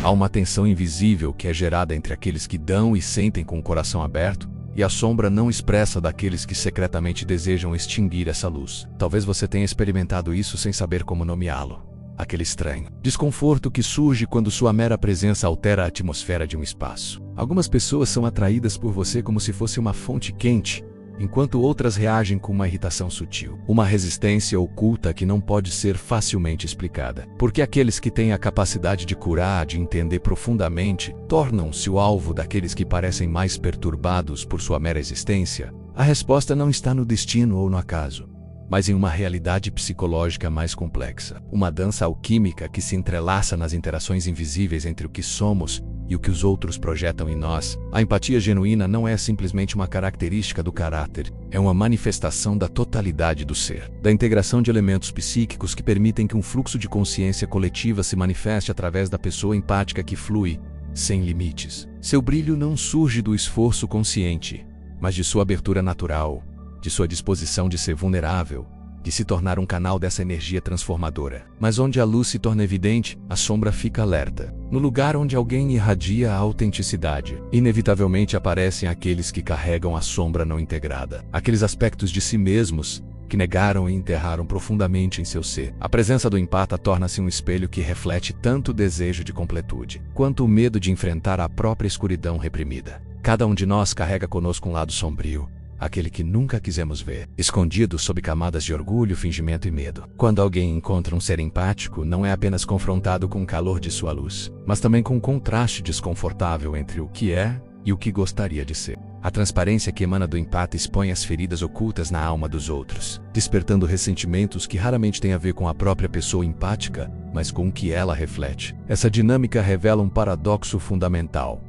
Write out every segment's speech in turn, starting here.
Há uma tensão invisível que é gerada entre aqueles que dão e sentem com o coração aberto, e a sombra não expressa daqueles que secretamente desejam extinguir essa luz. Talvez você tenha experimentado isso sem saber como nomeá-lo. Aquele estranho desconforto que surge quando sua mera presença altera a atmosfera de um espaço. Algumas pessoas são atraídas por você como se fosse uma fonte quente, enquanto outras reagem com uma irritação sutil, uma resistência oculta que não pode ser facilmente explicada. Porque aqueles que têm a capacidade de curar, de entender profundamente, tornam-se o alvo daqueles que parecem mais perturbados por sua mera existência. A resposta não está no destino ou no acaso, mas em uma realidade psicológica mais complexa. Uma dança alquímica que se entrelaça nas interações invisíveis entre o que somos e o que os outros projetam em nós. A empatia genuína não é simplesmente uma característica do caráter, é uma manifestação da totalidade do ser, da integração de elementos psíquicos que permitem que um fluxo de consciência coletiva se manifeste através da pessoa empática que flui, sem limites. Seu brilho não surge do esforço consciente, mas de sua abertura natural, de sua disposição de ser vulnerável, de se tornar um canal dessa energia transformadora. Mas onde a luz se torna evidente, a sombra fica alerta. No lugar onde alguém irradia a autenticidade, inevitavelmente aparecem aqueles que carregam a sombra não integrada, aqueles aspectos de si mesmos que negaram e enterraram profundamente em seu ser. A presença do empata torna-se um espelho que reflete tanto o desejo de completude, quanto o medo de enfrentar a própria escuridão reprimida. Cada um de nós carrega conosco um lado sombrio, aquele que nunca quisemos ver, escondido sob camadas de orgulho, fingimento e medo. Quando alguém encontra um ser empático, não é apenas confrontado com o calor de sua luz, mas também com um contraste desconfortável entre o que é e o que gostaria de ser. A transparência que emana do empata expõe as feridas ocultas na alma dos outros, despertando ressentimentos que raramente têm a ver com a própria pessoa empática, mas com o que ela reflete. Essa dinâmica revela um paradoxo fundamental.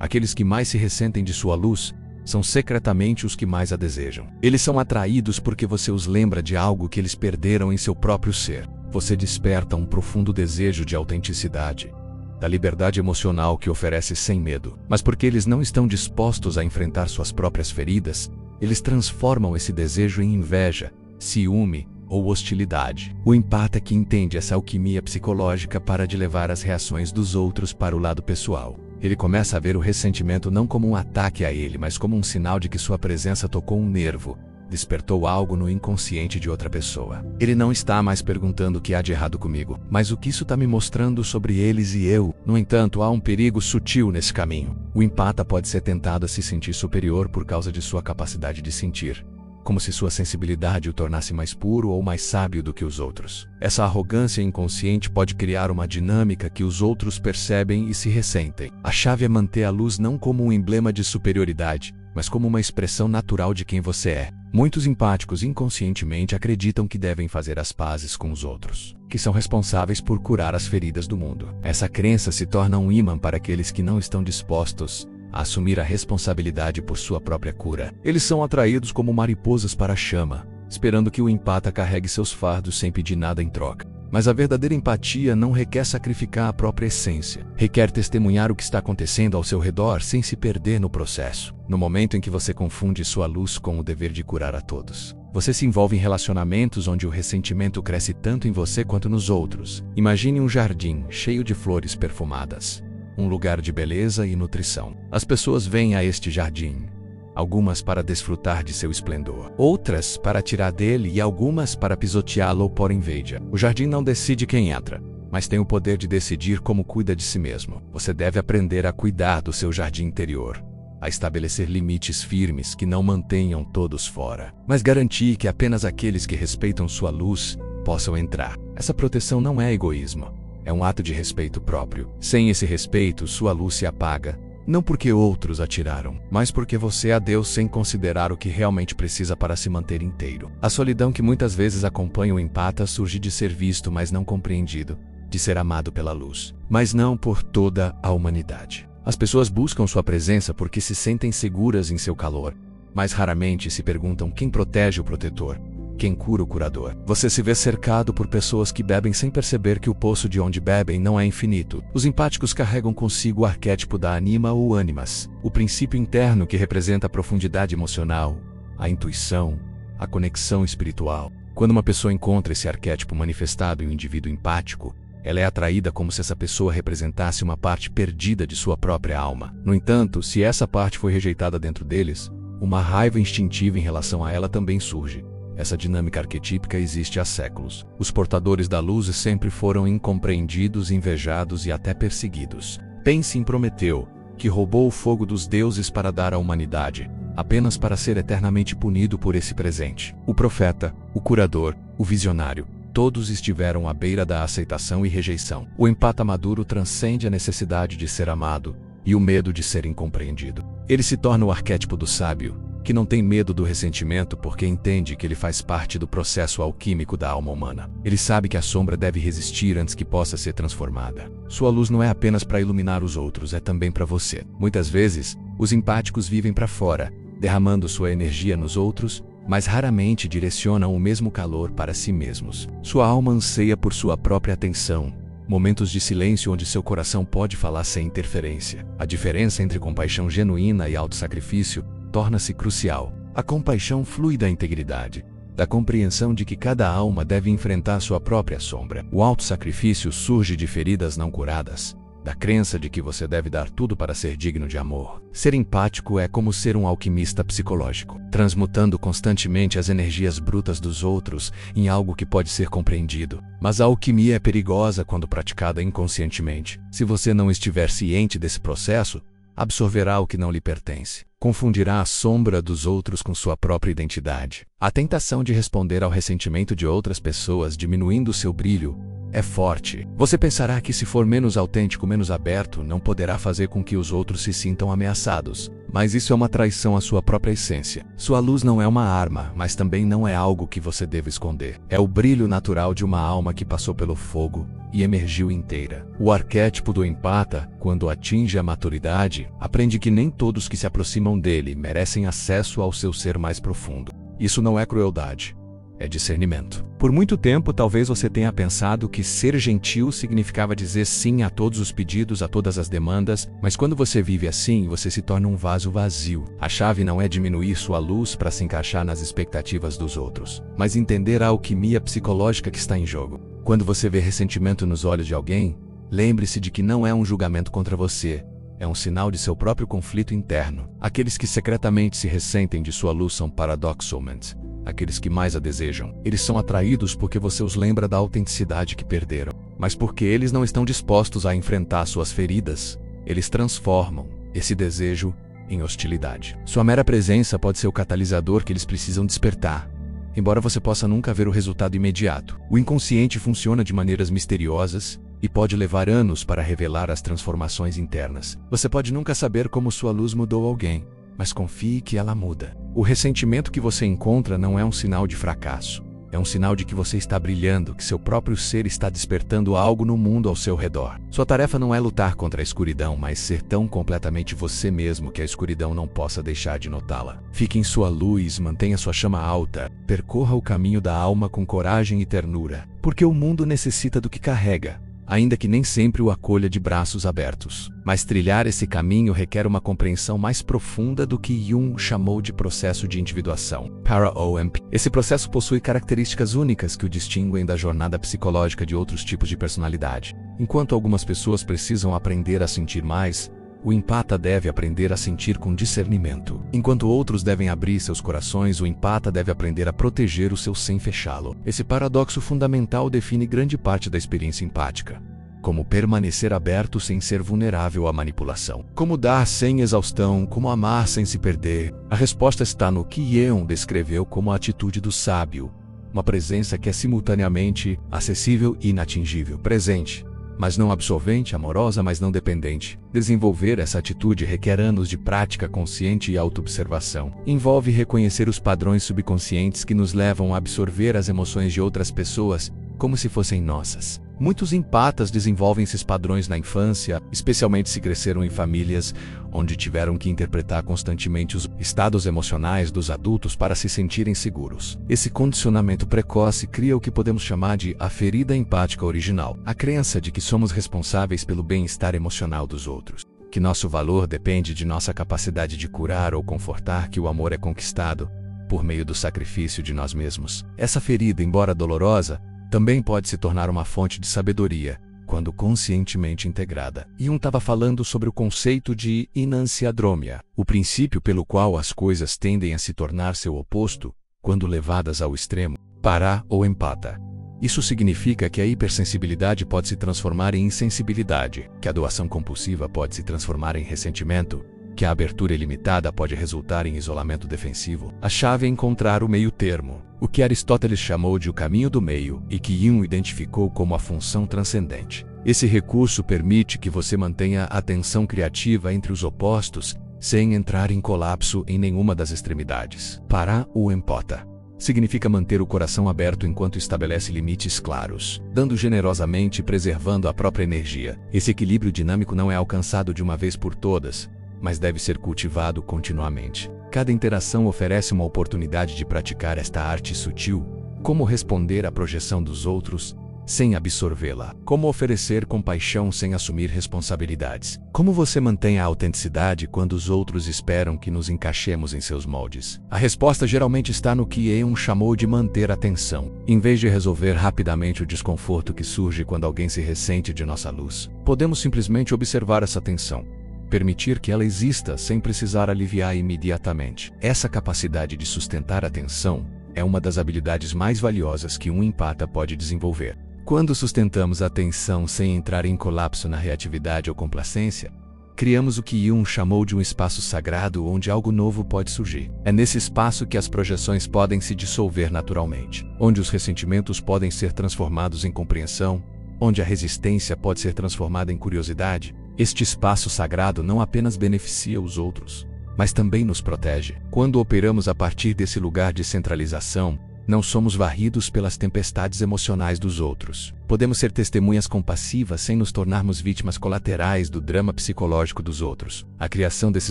Aqueles que mais se ressentem de sua luz são secretamente os que mais a desejam. Eles são atraídos porque você os lembra de algo que eles perderam em seu próprio ser. Você desperta um profundo desejo de autenticidade, da liberdade emocional que oferece sem medo. Mas porque eles não estão dispostos a enfrentar suas próprias feridas, eles transformam esse desejo em inveja, ciúme ou hostilidade. O empata que entende essa alquimia psicológica para de levar as reações dos outros para o lado pessoal. Ele começa a ver o ressentimento não como um ataque a ele, mas como um sinal de que sua presença tocou um nervo, despertou algo no inconsciente de outra pessoa. Ele não está mais perguntando o que há de errado comigo, mas o que isso está me mostrando sobre eles e eu. No entanto, há um perigo sutil nesse caminho. O empata pode ser tentado a se sentir superior por causa de sua capacidade de sentir, como se sua sensibilidade o tornasse mais puro ou mais sábio do que os outros. Essa arrogância inconsciente pode criar uma dinâmica que os outros percebem e se ressentem. A chave é manter a luz não como um emblema de superioridade, mas como uma expressão natural de quem você é. Muitos empáticos inconscientemente acreditam que devem fazer as pazes com os outros, que são responsáveis por curar as feridas do mundo. Essa crença se torna um ímã para aqueles que não estão dispostos a assumir a responsabilidade por sua própria cura. Eles são atraídos como mariposas para a chama, esperando que o empata carregue seus fardos sem pedir nada em troca. Mas a verdadeira empatia não requer sacrificar a própria essência. Requer testemunhar o que está acontecendo ao seu redor sem se perder no processo. No momento em que você confunde sua luz com o dever de curar a todos, você se envolve em relacionamentos onde o ressentimento cresce tanto em você quanto nos outros. Imagine um jardim cheio de flores perfumadas, um lugar de beleza e nutrição. As pessoas vêm a este jardim, algumas para desfrutar de seu esplendor, outras para tirar dele e algumas para pisoteá-lo ou por inveja. O jardim não decide quem entra, mas tem o poder de decidir como cuida de si mesmo. Você deve aprender a cuidar do seu jardim interior, a estabelecer limites firmes que não mantenham todos fora, mas garantir que apenas aqueles que respeitam sua luz possam entrar. Essa proteção não é egoísmo, é um ato de respeito próprio. Sem esse respeito, sua luz se apaga, não porque outros a tiraram, mas porque você a deu sem considerar o que realmente precisa para se manter inteiro. A solidão que muitas vezes acompanha o empata surge de ser visto, mas não compreendido, de ser amado pela luz, mas não por toda a humanidade. As pessoas buscam sua presença porque se sentem seguras em seu calor, mas raramente se perguntam quem protege o protetor, quem cura o curador. Você se vê cercado por pessoas que bebem sem perceber que o poço de onde bebem não é infinito. Os empáticos carregam consigo o arquétipo da anima ou animas, o princípio interno que representa a profundidade emocional, a intuição, a conexão espiritual. Quando uma pessoa encontra esse arquétipo manifestado em um indivíduo empático, Ela é atraída como se essa pessoa representasse uma parte perdida de sua própria alma. No entanto, se essa parte foi rejeitada dentro deles, uma raiva instintiva em relação a ela também surge. Essa dinâmica arquetípica existe há séculos. Os portadores da luz sempre foram incompreendidos, invejados e até perseguidos. Pense em Prometeu, que roubou o fogo dos deuses para dar à humanidade, apenas para ser eternamente punido por esse presente. O profeta, o curador, o visionário, todos estiveram à beira da aceitação e rejeição. O empata maduro transcende a necessidade de ser amado e o medo de ser incompreendido. Ele se torna o arquétipo do sábio, que não tem medo do ressentimento porque entende que ele faz parte do processo alquímico da alma humana. Ele sabe que a sombra deve resistir antes que possa ser transformada. Sua luz não é apenas para iluminar os outros, é também para você. Muitas vezes, os empáticos vivem para fora, derramando sua energia nos outros, mas raramente direcionam o mesmo calor para si mesmos. Sua alma anseia por sua própria atenção, momentos de silêncio onde seu coração pode falar sem interferência. A diferença entre compaixão genuína e autossacrifício torna-se crucial. A compaixão flui da integridade, da compreensão de que cada alma deve enfrentar sua própria sombra. O autossacrifício surge de feridas não curadas, da crença de que você deve dar tudo para ser digno de amor. Ser empático é como ser um alquimista psicológico, transmutando constantemente as energias brutas dos outros em algo que pode ser compreendido. Mas a alquimia é perigosa quando praticada inconscientemente. Se você não estiver ciente desse processo, absorverá o que não lhe pertence. Confundirá a sombra dos outros com sua própria identidade. A tentação de responder ao ressentimento de outras pessoas diminuindo seu brilho é forte. Você pensará que se for menos autêntico, menos aberto, não poderá fazer com que os outros se sintam ameaçados. Mas isso é uma traição à sua própria essência. Sua luz não é uma arma, mas também não é algo que você deve esconder. É o brilho natural de uma alma que passou pelo fogo e emergiu inteira. O arquétipo do empata, quando atinge a maturidade, aprende que nem todos que se aproximam dele merecem acesso ao seu ser mais profundo. Isso não é crueldade, é discernimento. Por muito tempo, talvez você tenha pensado que ser gentil significava dizer sim a todos os pedidos, a todas as demandas, mas quando você vive assim, você se torna um vaso vazio. A chave não é diminuir sua luz para se encaixar nas expectativas dos outros, mas entender a alquimia psicológica que está em jogo. Quando você vê ressentimento nos olhos de alguém, lembre-se de que não é um julgamento contra você, é um sinal de seu próprio conflito interno. Aqueles que secretamente se ressentem de sua luz são paradoxalmente aqueles que mais a desejam. Eles são atraídos porque você os lembra da autenticidade que perderam. Mas porque eles não estão dispostos a enfrentar suas feridas, eles transformam esse desejo em hostilidade. Sua mera presença pode ser o catalisador que eles precisam despertar, embora você possa nunca ver o resultado imediato. O inconsciente funciona de maneiras misteriosas e pode levar anos para revelar as transformações internas. Você pode nunca saber como sua luz mudou alguém, mas confie que ela muda. O ressentimento que você encontra não é um sinal de fracasso. É um sinal de que você está brilhando, que seu próprio ser está despertando algo no mundo ao seu redor. Sua tarefa não é lutar contra a escuridão, mas ser tão completamente você mesmo que a escuridão não possa deixar de notá-la. Fique em sua luz, mantenha sua chama alta, percorra o caminho da alma com coragem e ternura, porque o mundo necessita do que carrega, ainda que nem sempre o acolha de braços abertos. Mas trilhar esse caminho requer uma compreensão mais profunda do que Jung chamou de processo de individuação. Para-OMP. Esse processo possui características únicas que o distinguem da jornada psicológica de outros tipos de personalidade. Enquanto algumas pessoas precisam aprender a sentir mais, o empata deve aprender a sentir com discernimento. Enquanto outros devem abrir seus corações, o empata deve aprender a proteger o seu sem fechá-lo. Esse paradoxo fundamental define grande parte da experiência empática. Como permanecer aberto sem ser vulnerável à manipulação. Como dar sem exaustão, como amar sem se perder. A resposta está no que Jung descreveu como a atitude do sábio. Uma presença que é simultaneamente acessível e inatingível. Presente, mas não absolvente, amorosa, mas não dependente. Desenvolver essa atitude requer anos de prática consciente e autoobservação. Envolve reconhecer os padrões subconscientes que nos levam a absorver as emoções de outras pessoas como se fossem nossas. Muitos empatas desenvolvem esses padrões na infância, especialmente se cresceram em famílias onde tiveram que interpretar constantemente os estados emocionais dos adultos para se sentirem seguros. Esse condicionamento precoce cria o que podemos chamar de a ferida empática original, a crença de que somos responsáveis pelo bem-estar emocional dos outros, que nosso valor depende de nossa capacidade de curar ou confortar, que o amor é conquistado por meio do sacrifício de nós mesmos. Essa ferida, embora dolorosa, também pode se tornar uma fonte de sabedoria, quando conscientemente integrada. Jung estava falando sobre o conceito de enantiodromia, o princípio pelo qual as coisas tendem a se tornar seu oposto quando levadas ao extremo, para ou empata. Isso significa que a hipersensibilidade pode se transformar em insensibilidade, que a doação compulsiva pode se transformar em ressentimento, que a abertura ilimitada pode resultar em isolamento defensivo. A chave é encontrar o meio termo, o que Aristóteles chamou de o caminho do meio e que Jung identificou como a função transcendente. Esse recurso permite que você mantenha a tensão criativa entre os opostos sem entrar em colapso em nenhuma das extremidades. Para ou empata significa manter o coração aberto enquanto estabelece limites claros, dando generosamente e preservando a própria energia. Esse equilíbrio dinâmico não é alcançado de uma vez por todas, mas deve ser cultivado continuamente. Cada interação oferece uma oportunidade de praticar esta arte sutil, como responder à projeção dos outros sem absorvê-la, como oferecer compaixão sem assumir responsabilidades, como você mantém a autenticidade quando os outros esperam que nos encaixemos em seus moldes. A resposta geralmente está no que Jung chamou de manter a tensão. Em vez de resolver rapidamente o desconforto que surge quando alguém se ressente de nossa luz, podemos simplesmente observar essa tensão, permitir que ela exista sem precisar aliviar imediatamente. Essa capacidade de sustentar a tensão é uma das habilidades mais valiosas que um empata pode desenvolver. Quando sustentamos a tensão sem entrar em colapso na reatividade ou complacência, criamos o que Jung chamou de um espaço sagrado onde algo novo pode surgir. É nesse espaço que as projeções podem se dissolver naturalmente, onde os ressentimentos podem ser transformados em compreensão, onde a resistência pode ser transformada em curiosidade. Este espaço sagrado não apenas beneficia os outros, mas também nos protege. Quando operamos a partir desse lugar de centralização, não somos varridos pelas tempestades emocionais dos outros. Podemos ser testemunhas compassivas sem nos tornarmos vítimas colaterais do drama psicológico dos outros. A criação desse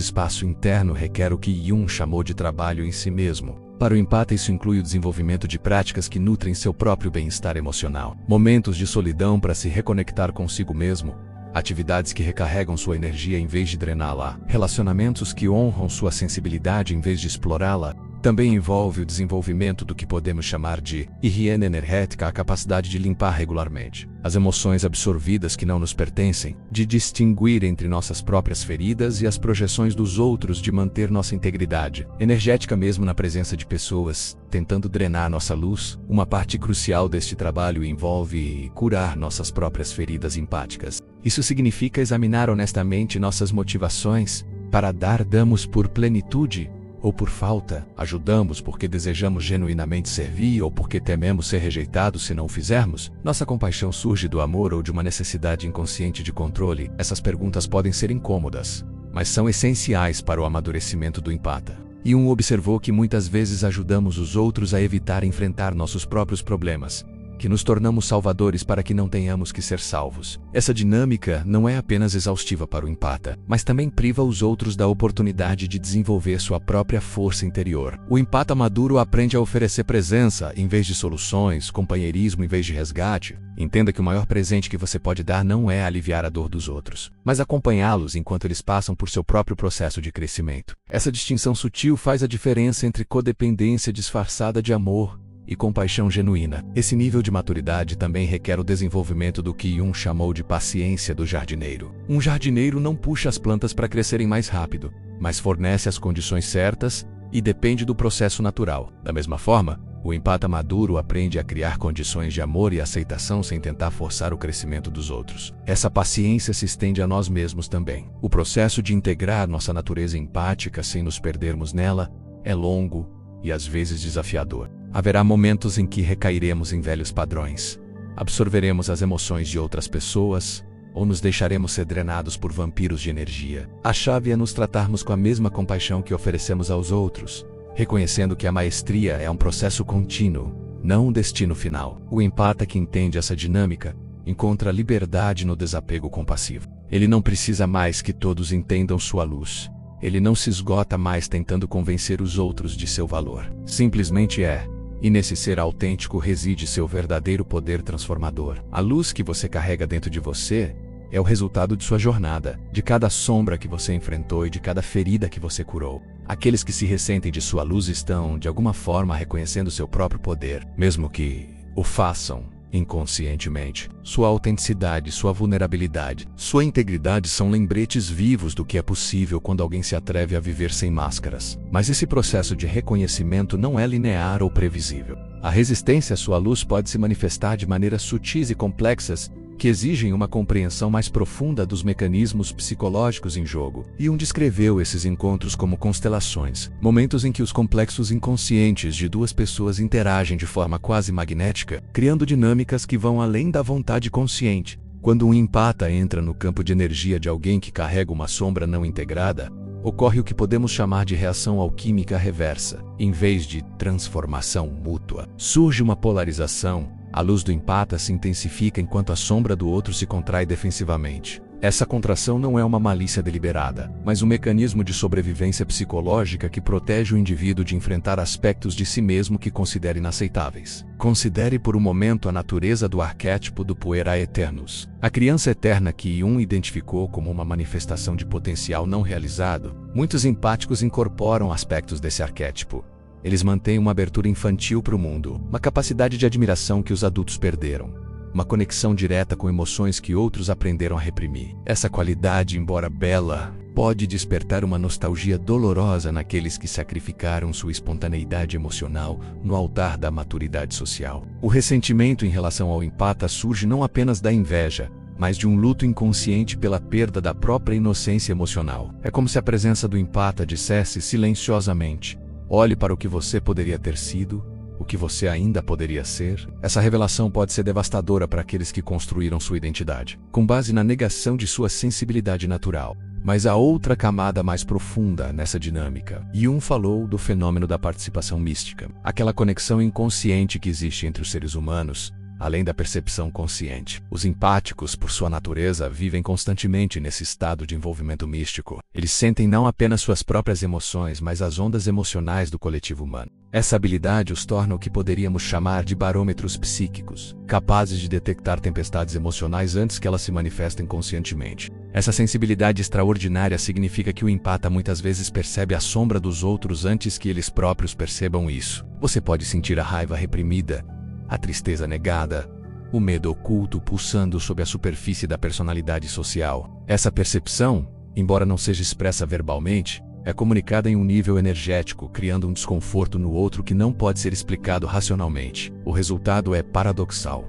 espaço interno requer o que Jung chamou de trabalho em si mesmo. Para o empata, isso inclui o desenvolvimento de práticas que nutrem seu próprio bem-estar emocional, momentos de solidão para se reconectar consigo mesmo, atividades que recarregam sua energia em vez de drená-la, relacionamentos que honram sua sensibilidade em vez de explorá-la. Também envolve o desenvolvimento do que podemos chamar de higiene energética, a capacidade de limpar regularmente as emoções absorvidas que não nos pertencem, de distinguir entre nossas próprias feridas e as projeções dos outros, de manter nossa integridade energética mesmo na presença de pessoas tentando drenar nossa luz. Uma parte crucial deste trabalho envolve curar nossas próprias feridas empáticas. Isso significa examinar honestamente nossas motivações para dar. Damos por plenitude ou por falta, ajudamos porque desejamos genuinamente servir ou porque tememos ser rejeitados se não o fizermos. Nossa compaixão surge do amor ou de uma necessidade inconsciente de controle? Essas perguntas podem ser incômodas, mas são essenciais para o amadurecimento do empata. Jung observou que muitas vezes ajudamos os outros a evitar enfrentar nossos próprios problemas, que nos tornamos salvadores para que não tenhamos que ser salvos. Essa dinâmica não é apenas exaustiva para o empata, mas também priva os outros da oportunidade de desenvolver sua própria força interior. O empata maduro aprende a oferecer presença em vez de soluções, companheirismo em vez de resgate. Entenda que o maior presente que você pode dar não é aliviar a dor dos outros, mas acompanhá-los enquanto eles passam por seu próprio processo de crescimento. Essa distinção sutil faz a diferença entre codependência disfarçada de amor e compaixão genuína. Esse nível de maturidade também requer o desenvolvimento do que Jung chamou de paciência do jardineiro. Um jardineiro não puxa as plantas para crescerem mais rápido, mas fornece as condições certas e depende do processo natural. Da mesma forma, o empata maduro aprende a criar condições de amor e aceitação sem tentar forçar o crescimento dos outros. Essa paciência se estende a nós mesmos também. O processo de integrar nossa natureza empática sem nos perdermos nela é longo e às vezes desafiador. Haverá momentos em que recairemos em velhos padrões, absorveremos as emoções de outras pessoas ou nos deixaremos ser drenados por vampiros de energia. A chave é nos tratarmos com a mesma compaixão que oferecemos aos outros, reconhecendo que a maestria é um processo contínuo, não um destino final. O empata que entende essa dinâmica encontra liberdade no desapego compassivo. Ele não precisa mais que todos entendam sua luz. Ele não se esgota mais tentando convencer os outros de seu valor. Simplesmente é. E nesse ser autêntico reside seu verdadeiro poder transformador. A luz que você carrega dentro de você é o resultado de sua jornada, de cada sombra que você enfrentou e de cada ferida que você curou. Aqueles que se ressentem de sua luz estão, de alguma forma, reconhecendo seu próprio poder. Mesmo que o façam inconscientemente. Sua autenticidade, sua vulnerabilidade, sua integridade são lembretes vivos do que é possível quando alguém se atreve a viver sem máscaras. Mas esse processo de reconhecimento não é linear ou previsível. A resistência à sua luz pode se manifestar de maneiras sutis e complexas, que exigem uma compreensão mais profunda dos mecanismos psicológicos em jogo. Jung descreveu esses encontros como constelações, momentos em que os complexos inconscientes de duas pessoas interagem de forma quase magnética, criando dinâmicas que vão além da vontade consciente. Quando um empata entra no campo de energia de alguém que carrega uma sombra não integrada, ocorre o que podemos chamar de reação alquímica reversa. Em vez de transformação mútua, surge uma polarização. A luz do empata se intensifica enquanto a sombra do outro se contrai defensivamente. Essa contração não é uma malícia deliberada, mas um mecanismo de sobrevivência psicológica que protege o indivíduo de enfrentar aspectos de si mesmo que considera inaceitáveis. Considere por um momento a natureza do arquétipo do puera eternus. A criança eterna que Jung identificou como uma manifestação de potencial não realizado. Muitos empáticos incorporam aspectos desse arquétipo. Eles mantêm uma abertura infantil para o mundo, uma capacidade de admiração que os adultos perderam, uma conexão direta com emoções que outros aprenderam a reprimir. Essa qualidade, embora bela, pode despertar uma nostalgia dolorosa naqueles que sacrificaram sua espontaneidade emocional no altar da maturidade social. O ressentimento em relação ao empata surge não apenas da inveja, mas de um luto inconsciente pela perda da própria inocência emocional. É como se a presença do empata dissesse silenciosamente: olhe para o que você poderia ter sido, o que você ainda poderia ser. Essa revelação pode ser devastadora para aqueles que construíram sua identidade, com base na negação de sua sensibilidade natural. Mas há outra camada mais profunda nessa dinâmica. Jung falou do fenômeno da participação mística, aquela conexão inconsciente que existe entre os seres humanos, além da percepção consciente. Os empáticos, por sua natureza, vivem constantemente nesse estado de envolvimento místico. Eles sentem não apenas suas próprias emoções, mas as ondas emocionais do coletivo humano. Essa habilidade os torna o que poderíamos chamar de barômetros psíquicos, capazes de detectar tempestades emocionais antes que elas se manifestem conscientemente. Essa sensibilidade extraordinária significa que o empata muitas vezes percebe a sombra dos outros antes que eles próprios percebam isso. Você pode sentir a raiva reprimida, a tristeza negada, o medo oculto pulsando sob a superfície da personalidade social. Essa percepção, embora não seja expressa verbalmente, é comunicada em um nível energético, criando um desconforto no outro que não pode ser explicado racionalmente. O resultado é paradoxal.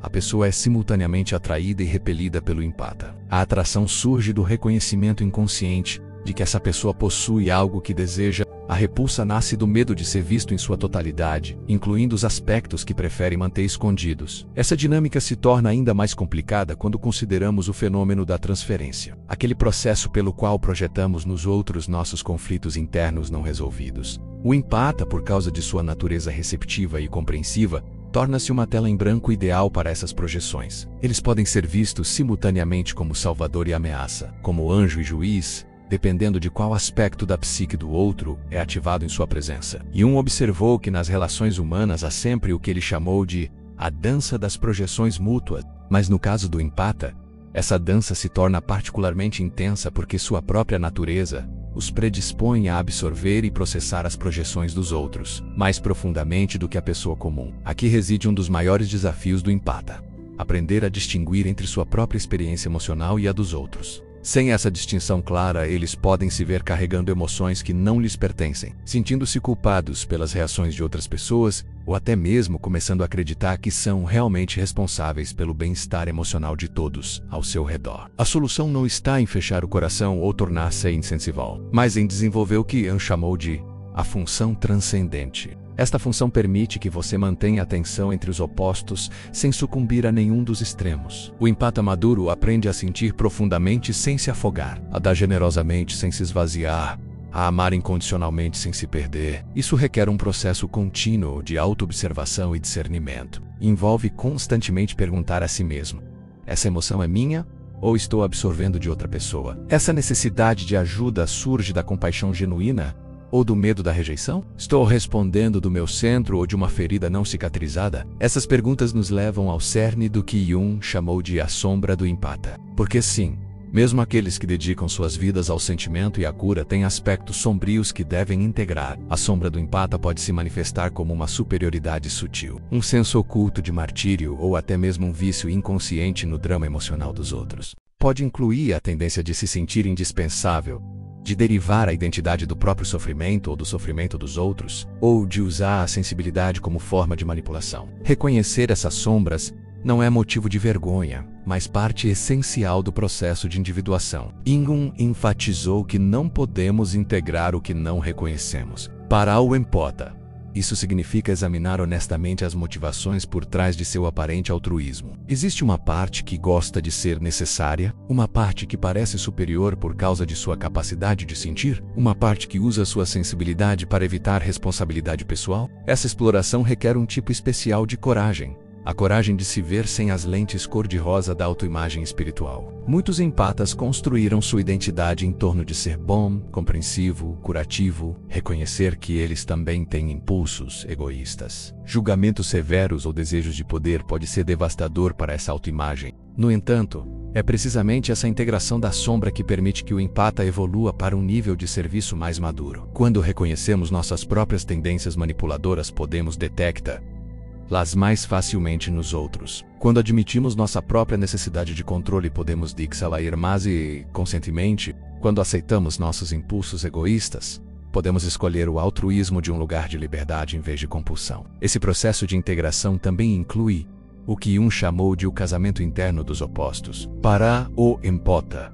A pessoa é simultaneamente atraída e repelida pelo empata. A atração surge do reconhecimento inconsciente de que essa pessoa possui algo que deseja. A repulsa nasce do medo de ser visto em sua totalidade, incluindo os aspectos que prefere manter escondidos. Essa dinâmica se torna ainda mais complicada quando consideramos o fenômeno da transferência, aquele processo pelo qual projetamos nos outros nossos conflitos internos não resolvidos. O empata, por causa de sua natureza receptiva e compreensiva, torna-se uma tela em branco ideal para essas projeções. Eles podem ser vistos simultaneamente como salvador e ameaça, como anjo e juiz, dependendo de qual aspecto da psique do outro é ativado em sua presença. Jung observou que nas relações humanas há sempre o que ele chamou de a dança das projeções mútuas, mas no caso do empata, essa dança se torna particularmente intensa porque sua própria natureza os predispõe a absorver e processar as projeções dos outros, mais profundamente do que a pessoa comum. Aqui reside um dos maiores desafios do empata: aprender a distinguir entre sua própria experiência emocional e a dos outros. Sem essa distinção clara, eles podem se ver carregando emoções que não lhes pertencem, sentindo-se culpados pelas reações de outras pessoas, ou até mesmo começando a acreditar que são realmente responsáveis pelo bem-estar emocional de todos ao seu redor. A solução não está em fechar o coração ou tornar-se insensível, mas em desenvolver o que Jung chamou de a função transcendente. Esta função permite que você mantenha a tensão entre os opostos sem sucumbir a nenhum dos extremos. O empata maduro aprende a sentir profundamente sem se afogar, a dar generosamente sem se esvaziar, a amar incondicionalmente sem se perder. Isso requer um processo contínuo de autoobservação e discernimento. Envolve constantemente perguntar a si mesmo: essa emoção é minha ou estou absorvendo de outra pessoa? Essa necessidade de ajuda surge da compaixão genuína ou do medo da rejeição? Estou respondendo do meu centro ou de uma ferida não cicatrizada? Essas perguntas nos levam ao cerne do que Jung chamou de a sombra do empata. Porque sim, Mesmo aqueles que dedicam suas vidas ao sentimento e à cura têm aspectos sombrios que devem integrar. A sombra do empata pode se manifestar como uma superioridade sutil, um senso oculto de martírio ou até mesmo um vício inconsciente no drama emocional dos outros. Pode incluir a tendência de se sentir indispensável, de derivar a identidade do próprio sofrimento ou do sofrimento dos outros, ou de usar a sensibilidade como forma de manipulação. Reconhecer essas sombras não é motivo de vergonha, mas parte essencial do processo de individuação. Ingun enfatizou que não podemos integrar o que não reconhecemos. Para o empata, isso significa examinar honestamente as motivações por trás de seu aparente altruísmo. Existe uma parte que gosta de ser necessária, uma parte que parece superior por causa de sua capacidade de sentir, uma parte que usa sua sensibilidade para evitar responsabilidade pessoal. Essa exploração requer um tipo especial de coragem. A coragem de se ver sem as lentes cor-de-rosa da autoimagem espiritual. Muitos empatas construíram sua identidade em torno de ser bom, compreensivo, curativo, reconhecer que eles também têm impulsos egoístas. Julgamentos severos ou desejos de poder pode ser devastador para essa autoimagem. No entanto, é precisamente essa integração da sombra que permite que o empata evolua para um nível de serviço mais maduro. Quando reconhecemos nossas próprias tendências manipuladoras, podemos detectá-las mais facilmente nos outros. Quando admitimos nossa própria necessidade de controle, podemos ir mais conscientemente. Quando aceitamos nossos impulsos egoístas, podemos escolher o altruísmo de um lugar de liberdade em vez de compulsão. Esse processo de integração também inclui o que Jung chamou de o casamento interno dos opostos. Para o empata,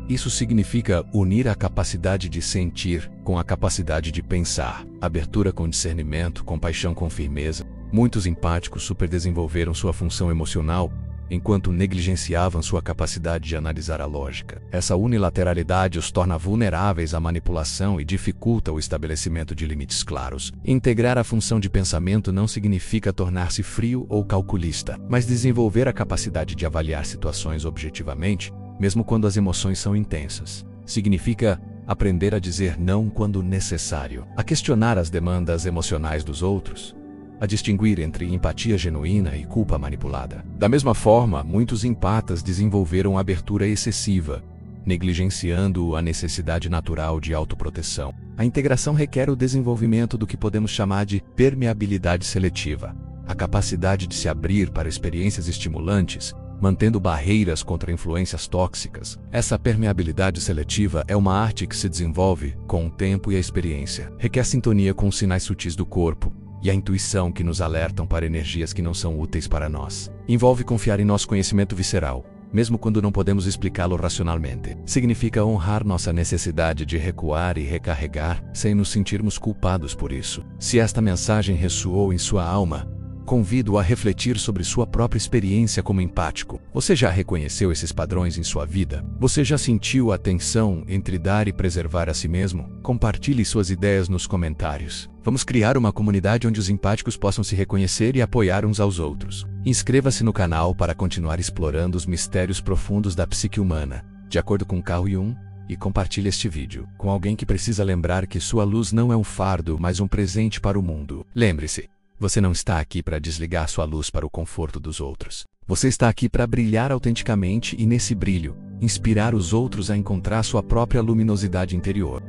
isso significa unir a capacidade de sentir com a capacidade de pensar, abertura com discernimento, compaixão com firmeza. Muitos empáticos superdesenvolveram sua função emocional, enquanto negligenciavam sua capacidade de analisar a lógica. Essa unilateralidade os torna vulneráveis à manipulação e dificulta o estabelecimento de limites claros. Integrar a função de pensamento não significa tornar-se frio ou calculista, mas desenvolver a capacidade de avaliar situações objetivamente, mesmo quando as emoções são intensas. Significa aprender a dizer não quando necessário, a questionar as demandas emocionais dos outros, a distinguir entre empatia genuína e culpa manipulada. Da mesma forma, muitos empatas desenvolveram abertura excessiva, negligenciando a necessidade natural de autoproteção. A integração requer o desenvolvimento do que podemos chamar de permeabilidade seletiva, a capacidade de se abrir para experiências estimulantes, mantendo barreiras contra influências tóxicas. Essa permeabilidade seletiva é uma arte que se desenvolve com o tempo e a experiência. Requer sintonia com os sinais sutis do corpo e a intuição que nos alertam para energias que não são úteis para nós. Envolve confiar em nosso conhecimento visceral, mesmo quando não podemos explicá-lo racionalmente. Significa honrar nossa necessidade de recuar e recarregar, sem nos sentirmos culpados por isso. Se esta mensagem ressoou em sua alma, convido-o a refletir sobre sua própria experiência como empático. Você já reconheceu esses padrões em sua vida? Você já sentiu a tensão entre dar e preservar a si mesmo? Compartilhe suas ideias nos comentários. Vamos criar uma comunidade onde os empáticos possam se reconhecer e apoiar uns aos outros. Inscreva-se no canal para continuar explorando os mistérios profundos da psique humana, de acordo com Carl Jung, e compartilhe este vídeo com alguém que precisa lembrar que sua luz não é um fardo, mas um presente para o mundo. Lembre-se, você não está aqui para desligar sua luz para o conforto dos outros. Você está aqui para brilhar autenticamente e, nesse brilho, inspirar os outros a encontrar sua própria luminosidade interior.